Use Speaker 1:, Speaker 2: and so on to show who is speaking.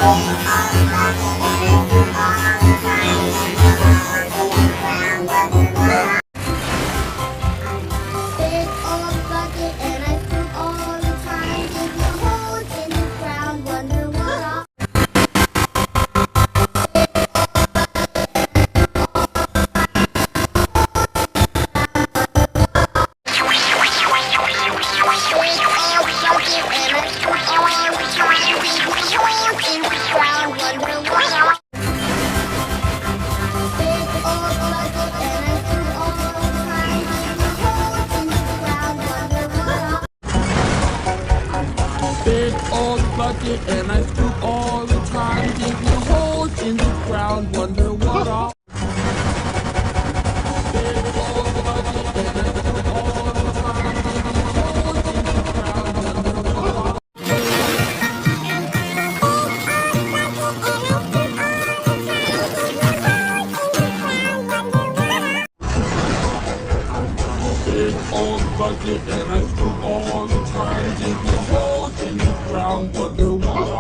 Speaker 1: Big old bucket and I scream all the time. Dig the holes in the ground, wonder what I'll
Speaker 2: Big old bucket and I scoop all the time, digging holes in the ground, wonder what I'll. Big old bucket and I scoop all the time, digging holes in the ground, wonder what I'll. Big old bucket and I scoop all the time, digging holes in the ground, wonder what I'll.